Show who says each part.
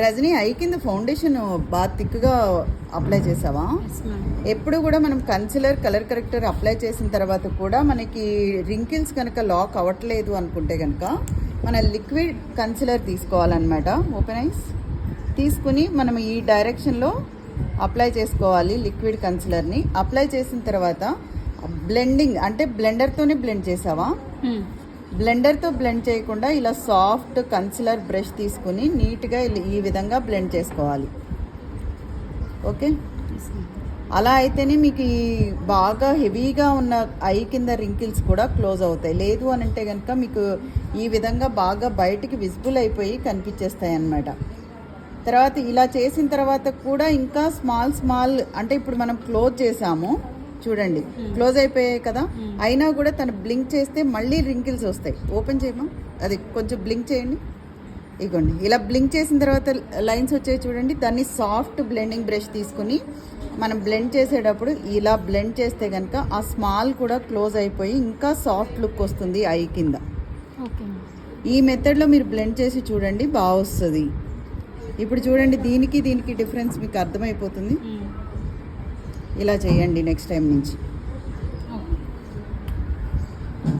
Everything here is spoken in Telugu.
Speaker 1: రజనీ, ఐ కింద ఫౌండేషన్ బాగా థిక్గా అప్లై చేసావా? ఎప్పుడు కూడా మనం కన్సిలర్, కలర్ కరెక్టర్ అప్లై చేసిన తర్వాత కూడా మనకి రింకిల్స్ కనుక లాక్ అవ్వట్లేదు అనుకుంటే కనుక మన లిక్విడ్ కన్సిలర్ తీసుకోవాలన్నమాట. ఓపెన్ ఐస్ తీసుకుని మనం ఈ డైరెక్షన్లో అప్లై చేసుకోవాలి. లిక్విడ్ కన్సిలర్ని అప్లై చేసిన తర్వాత బ్లెండింగ్ అంటే బ్లెండర్తోనే బ్లెండ్ చేసావా? బ్లెండర్తో బ్లెండ్ చేయకుండా ఇలా సాఫ్ట్ కన్సిలర్ బ్రష్ తీసుకుని నీట్గా ఈ విధంగా బ్లెండ్ చేసుకోవాలి. ఓకే, అలా అయితేనే మీకు ఈ బాగా హెవీగా ఉన్న ఐ కింద రింకిల్స్ కూడా క్లోజ్ అవుతాయి. లేదు అని అంటే కనుక మీకు ఈ విధంగా బాగా బయటికి విజిబుల్ అయిపోయి కనిపించేస్తాయి అన్నమాట. తర్వాత ఇలా చేసిన తర్వాత కూడా ఇంకా స్మాల్ అంటే ఇప్పుడు మనం క్లోజ్ చేసాము చూడండి, క్లోజ్ అయిపోయాయి కదా, అయినా కూడా తను బ్లింక్ చేస్తే మళ్ళీ రింకిల్స్ వస్తాయి. ఓపెన్ చేయమా, అది కొంచెం బ్లింక్ చేయండి. ఇగోండి, ఇలా బ్లింక్ చేసిన తర్వాత లైన్స్ వచ్చాయి చూడండి. దాన్ని సాఫ్ట్ బ్లెండింగ్ బ్రష్ తీసుకుని మనం బ్లెండ్ చేసేటప్పుడు ఇలా బ్లెండ్ చేస్తే కనుక ఆ స్మాల్ కూడా క్లోజ్ అయిపోయి ఇంకా సాఫ్ట్ లుక్ వస్తుంది ఐ కింద. ఈ మెథడ్లో మీరు బ్లెండ్ చేసి చూడండి, బాగా వస్తుంది. ఇప్పుడు చూడండి, దీనికి డిఫరెన్స్ మీకు అర్థమైపోతుంది. ఇలా చేయండి నెక్స్ట్ టైం నుంచి.